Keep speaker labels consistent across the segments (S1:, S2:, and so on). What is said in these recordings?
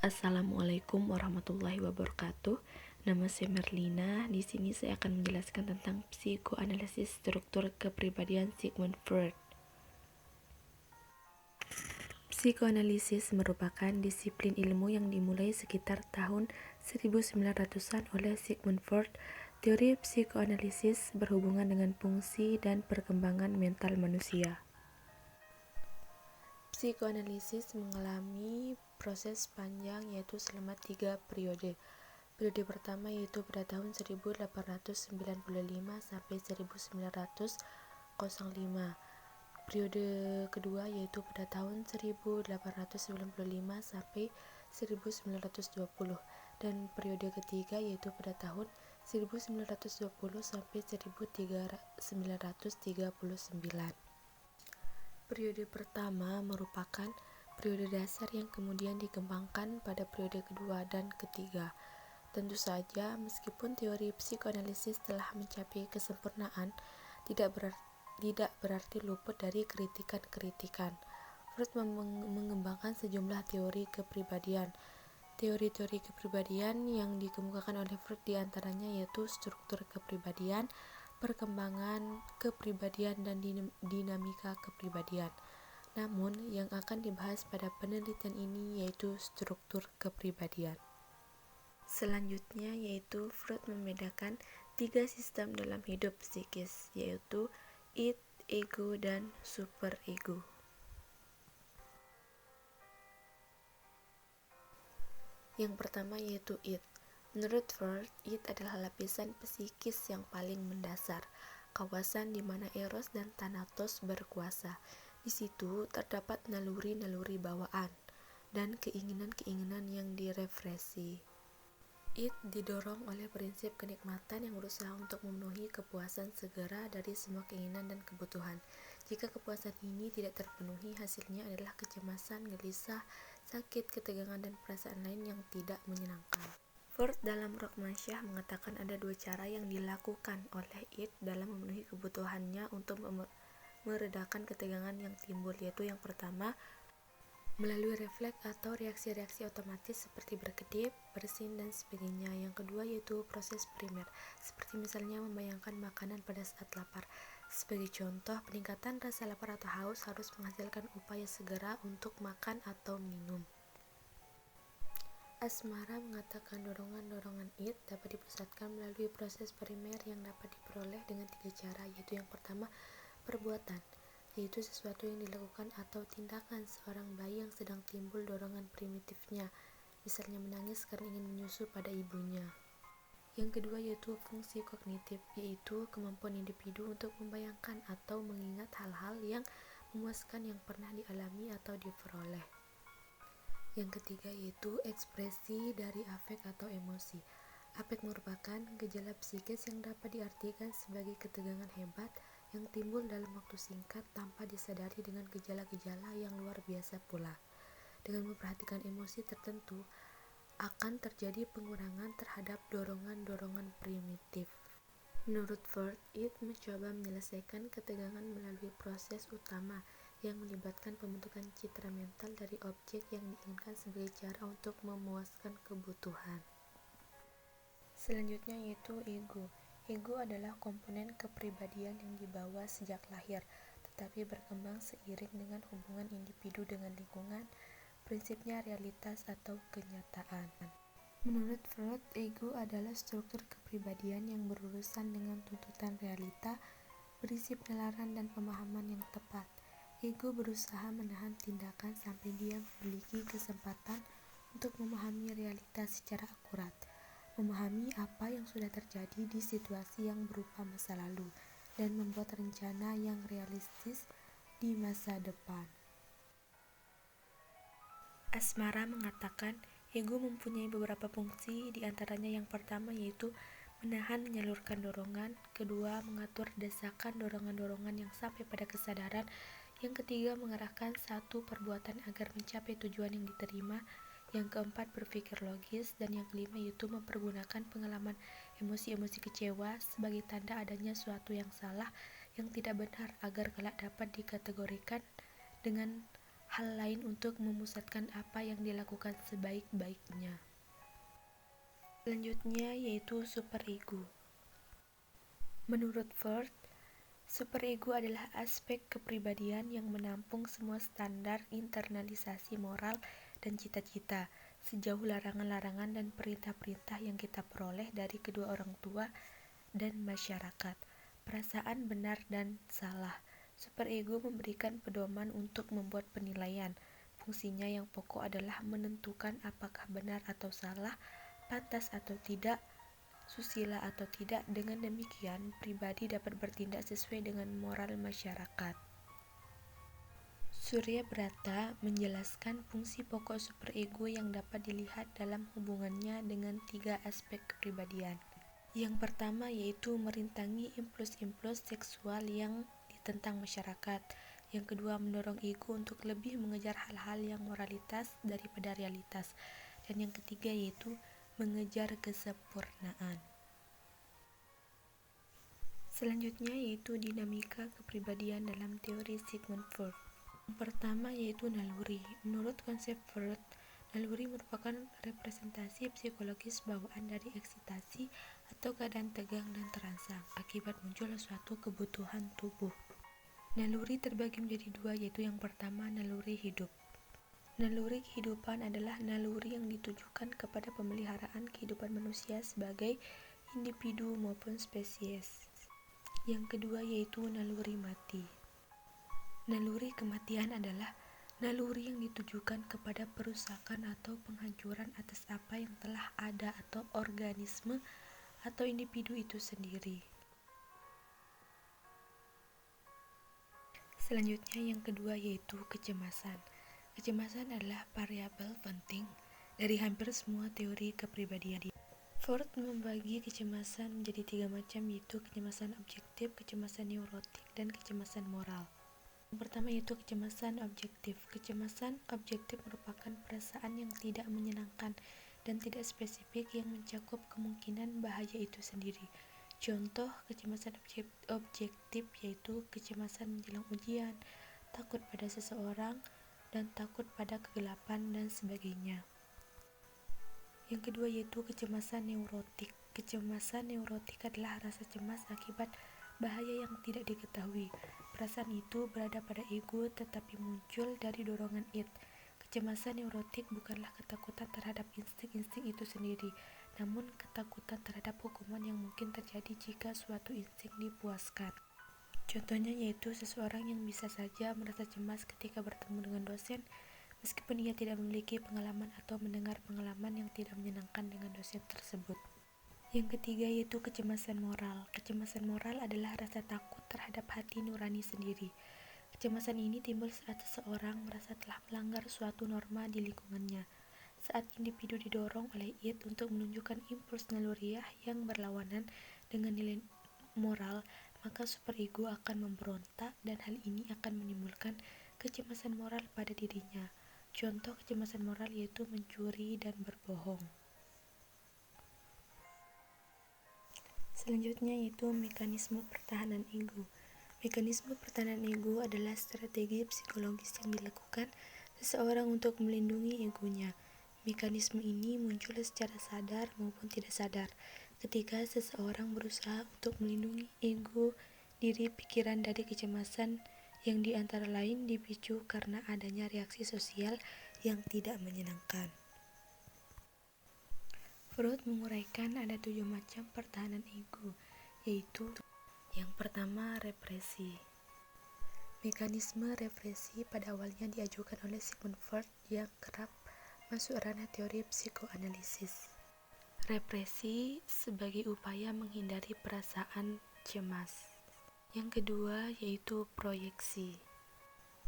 S1: Assalamualaikum warahmatullahi wabarakatuh. Nama saya Merlina. Di sini saya akan menjelaskan tentang psikoanalisis struktur kepribadian Sigmund Freud. Psikoanalisis merupakan disiplin ilmu yang dimulai sekitar tahun 1900-an oleh Sigmund Freud. Teori psikoanalisis berhubungan dengan fungsi dan perkembangan mental manusia. Psikoanalisis mengalami proses panjang yaitu selama 3 periode. Periode pertama yaitu pada tahun 1895 sampai 1905. Periode kedua yaitu pada tahun 1895 sampai 1920 dan periode ketiga yaitu pada tahun 1920 sampai 1939. Periode pertama merupakan periode dasar yang kemudian dikembangkan pada periode kedua dan ketiga. Tentu saja, meskipun teori psikoanalisis telah mencapai kesempurnaan, tidak berarti luput dari kritikan-kritikan. Freud mengembangkan sejumlah teori kepribadian. Teori-teori kepribadian yang dikemukakan oleh Freud diantaranya yaitu struktur kepribadian, perkembangan kepribadian, dan dinamika kepribadian. Namun, yang akan dibahas pada penelitian ini yaitu struktur kepribadian. Selanjutnya yaitu Freud membedakan 3 sistem dalam hidup psikis, yaitu id, ego, dan superego. Yang pertama yaitu id. Menurut Freud, id adalah lapisan psikis yang paling mendasar, kawasan di mana eros dan thanatos berkuasa. Di situ terdapat naluri-naluri bawaan dan keinginan-keinginan yang direpresi. Id didorong oleh prinsip kenikmatan yang berusaha untuk memenuhi kepuasan segera dari semua keinginan dan kebutuhan. Jika kepuasan ini tidak terpenuhi, hasilnya adalah kecemasan, gelisah, sakit, ketegangan, dan perasaan lain yang tidak menyenangkan. Freud dalam Rorschach mengatakan ada 2 cara yang dilakukan oleh id dalam memenuhi kebutuhannya untuk meredakan ketegangan yang timbul, yaitu yang pertama, melalui refleks atau reaksi-reaksi otomatis seperti berkedip, bersin, dan sebagainya. Yang kedua yaitu proses primer, seperti misalnya membayangkan makanan pada saat lapar. Sebagai contoh, peningkatan rasa lapar atau haus harus menghasilkan upaya segera untuk makan atau minum. Asmara mengatakan dorongan-dorongan id dapat dipusatkan melalui proses primer yang dapat diperoleh dengan 3 cara, yaitu yang pertama, perbuatan, yaitu sesuatu yang dilakukan atau tindakan seorang bayi yang sedang timbul dorongan primitifnya, misalnya menangis karena ingin menyusu pada ibunya. Yang kedua yaitu fungsi kognitif, yaitu kemampuan individu untuk membayangkan atau mengingat hal-hal yang memuaskan yang pernah dialami atau diperoleh. Yang ketiga yaitu ekspresi dari afek atau emosi. Afek merupakan gejala psikis yang dapat diartikan sebagai ketegangan hebat yang timbul dalam waktu singkat tanpa disadari dengan gejala-gejala yang luar biasa pula. Dengan memperhatikan emosi tertentu, akan terjadi pengurangan terhadap dorongan-dorongan primitif. Menurut Freud, id mencoba menyelesaikan ketegangan melalui proses utama yang melibatkan pembentukan citra mental dari objek yang diinginkan sebagai cara untuk memuaskan kebutuhan. Selanjutnya yaitu ego. Ego adalah komponen kepribadian yang dibawa sejak lahir, tetapi berkembang seiring dengan hubungan individu dengan lingkungan, prinsipnya realitas atau kenyataan. Menurut Freud, ego adalah struktur kepribadian yang berurusan dengan tuntutan realita, prinsip nalar dan pemahaman yang tepat. Ego berusaha menahan tindakan sampai dia memiliki kesempatan untuk memahami realitas secara akurat, memahami apa yang sudah terjadi di situasi yang berupa masa lalu, dan membuat rencana yang realistis di masa depan. Asmara mengatakan ego mempunyai beberapa fungsi, diantaranya yang pertama yaitu menahan menyalurkan dorongan, kedua mengatur desakan dorongan-dorongan yang sampai pada kesadaran, yang ketiga mengarahkan satu perbuatan agar mencapai tujuan yang diterima, yang keempat berpikir logis, dan yang kelima yaitu mempergunakan pengalaman emosi-emosi kecewa sebagai tanda adanya suatu yang salah, yang tidak benar agar kelak dapat dikategorikan dengan hal lain untuk memusatkan apa yang dilakukan sebaik-baiknya. Selanjutnya yaitu superego. Menurut Freud, superego adalah aspek kepribadian yang menampung semua standar internalisasi moral dan cita-cita, sejauh larangan-larangan dan perintah-perintah yang kita peroleh dari kedua orang tua dan masyarakat. Perasaan benar dan salah. Superego memberikan pedoman untuk membuat penilaian. Fungsinya yang pokok adalah menentukan apakah benar atau salah, pantas atau tidak, susila atau tidak. Dengan demikian, pribadi dapat bertindak sesuai dengan moral masyarakat. Surya Brata menjelaskan fungsi pokok superego yang dapat dilihat dalam hubungannya dengan 3 aspek kepribadian. Yang pertama yaitu merintangi impuls-impuls seksual yang ditentang masyarakat. Yang kedua, mendorong ego untuk lebih mengejar hal-hal yang moralitas daripada realitas. Dan yang ketiga yaitu mengejar kesempurnaan. Selanjutnya yaitu dinamika kepribadian dalam teori Sigmund Freud. Yang pertama yaitu naluri. Menurut konsep Freud, naluri merupakan representasi psikologis bawaan dari eksitasi atau keadaan tegang dan terangsang akibat muncul suatu kebutuhan tubuh. Naluri terbagi menjadi 2, yaitu yang pertama naluri hidup. Naluri kehidupan adalah naluri yang ditujukan kepada pemeliharaan kehidupan manusia sebagai individu maupun spesies. Yang kedua yaitu naluri mati. Naluri kematian adalah naluri yang ditujukan kepada perusakan atau penghancuran atas apa yang telah ada atau organisme atau individu itu sendiri. Selanjutnya yang kedua yaitu kecemasan. Kecemasan adalah variabel penting dari hampir semua teori kepribadian. Freud membagi kecemasan menjadi 3 macam, yaitu kecemasan objektif, kecemasan neurotik, dan kecemasan moral. Yang pertama yaitu kecemasan objektif. Kecemasan objektif merupakan perasaan yang tidak menyenangkan dan tidak spesifik yang mencakup kemungkinan bahaya itu sendiri. Contoh kecemasan objektif yaitu kecemasan menjelang ujian, takut pada seseorang, dan takut pada kegelapan dan sebagainya. Yang kedua yaitu kecemasan neurotik. Kecemasan neurotik adalah rasa cemas akibat bahaya yang tidak diketahui. Perasaan itu berada pada ego tetapi muncul dari dorongan id. Kecemasan neurotik bukanlah ketakutan terhadap insting-insting itu sendiri, namun ketakutan terhadap hukuman yang mungkin terjadi jika suatu insting dipuaskan. Contohnya yaitu seseorang yang bisa saja merasa cemas ketika bertemu dengan dosen, meskipun ia tidak memiliki pengalaman atau mendengar pengalaman yang tidak menyenangkan dengan dosen tersebut. Yang ketiga yaitu kecemasan moral. Kecemasan moral adalah rasa takut terhadap hati nurani sendiri. Kecemasan ini timbul saat seseorang merasa telah melanggar suatu norma di lingkungannya. Saat individu didorong oleh id untuk menunjukkan impuls naluriah yang berlawanan dengan nilai moral, maka superego akan memberontak dan hal ini akan menimbulkan kecemasan moral pada dirinya. Contoh kecemasan moral yaitu mencuri dan berbohong. Selanjutnya yaitu mekanisme pertahanan ego. Mekanisme pertahanan ego adalah strategi psikologis yang dilakukan seseorang untuk melindungi egonya. Mekanisme ini muncul secara sadar maupun tidak sadar ketika seseorang berusaha untuk melindungi ego diri pikiran dari kecemasan yang di antara lain dipicu karena adanya reaksi sosial yang tidak menyenangkan. Freud menguraikan ada 7 macam pertahanan ego, yaitu yang pertama, represi. Mekanisme represi pada awalnya diajukan oleh Sigmund Freud yang kerap masuk ranah teori psikoanalisis. Represi sebagai upaya menghindari perasaan cemas. Yang kedua yaitu proyeksi.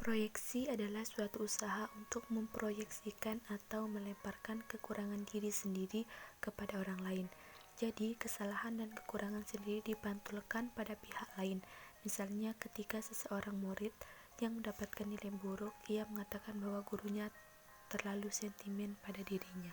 S1: Proyeksi adalah suatu usaha untuk memproyeksikan atau melemparkan kekurangan diri sendiri kepada orang lain. Jadi, kesalahan dan kekurangan sendiri dipantulkan pada pihak lain. Misalnya, ketika seseorang murid yang mendapatkan nilai buruk, ia mengatakan bahwa gurunya terlalu sentimen pada dirinya.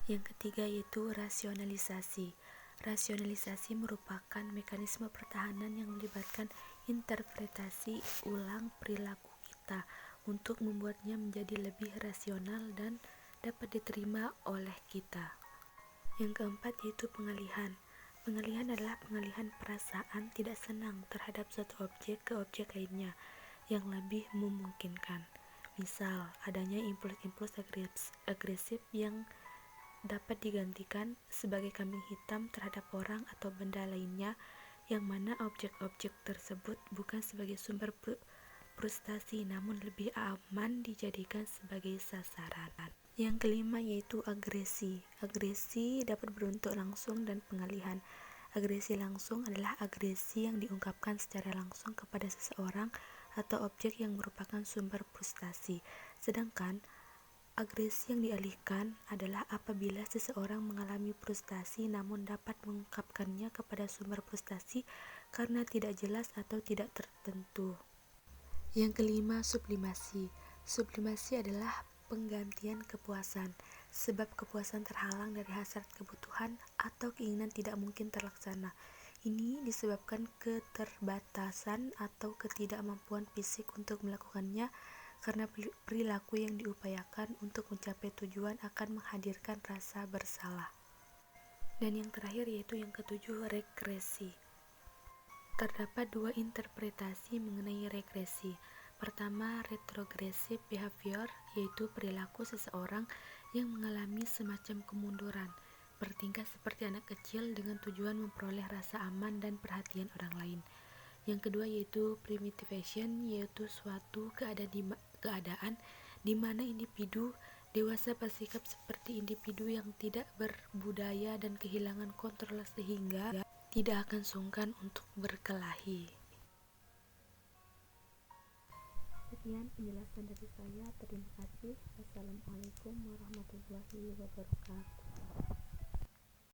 S1: Yang ketiga yaitu rasionalisasi. Rasionalisasi merupakan mekanisme pertahanan yang melibatkan interpretasi ulang perilaku kita untuk membuatnya menjadi lebih rasional dan dapat diterima oleh kita. Yang keempat yaitu pengalihan. Pengalihan adalah pengalihan perasaan tidak senang terhadap suatu objek ke objek lainnya yang lebih memungkinkan. Misal, adanya impuls-impuls agresif yang dapat digantikan sebagai kambing hitam terhadap orang atau benda lainnya, yang mana objek-objek tersebut bukan sebagai sumber frustasi namun lebih aman dijadikan sebagai sasaran. Yang kelima yaitu agresi. Agresi dapat berbentuk langsung dan pengalihan. Agresi langsung adalah agresi yang diungkapkan secara langsung kepada seseorang atau objek yang merupakan sumber frustasi. Sedangkan agresi yang dialihkan adalah apabila seseorang mengalami frustasi namun dapat mengungkapkannya kepada sumber frustasi karena tidak jelas atau tidak tertentu. Yang kelima, sublimasi. Sublimasi adalah penggantian kepuasan, sebab kepuasan terhalang dari hasrat kebutuhan atau keinginan tidak mungkin terlaksana. Ini disebabkan keterbatasan atau ketidakmampuan fisik untuk melakukannya, karena perilaku yang diupayakan untuk mencapai tujuan akan menghadirkan rasa bersalah. Dan yang terakhir yaitu yang ketujuh, regresi. Terdapat dua interpretasi mengenai regresi. Pertama, retrogressive behavior, yaitu perilaku seseorang yang mengalami semacam kemunduran, bertingkah seperti anak kecil dengan tujuan memperoleh rasa aman dan perhatian orang lain. Yang kedua yaitu primitivation, yaitu suatu keadaan di mana individu dewasa bersikap seperti individu yang tidak berbudaya dan kehilangan kontrol sehingga tidak akan sungkan untuk berkelahi. Sekian penjelasan dari saya. Terima kasih. Wassalamualaikum warahmatullahi wabarakatuh.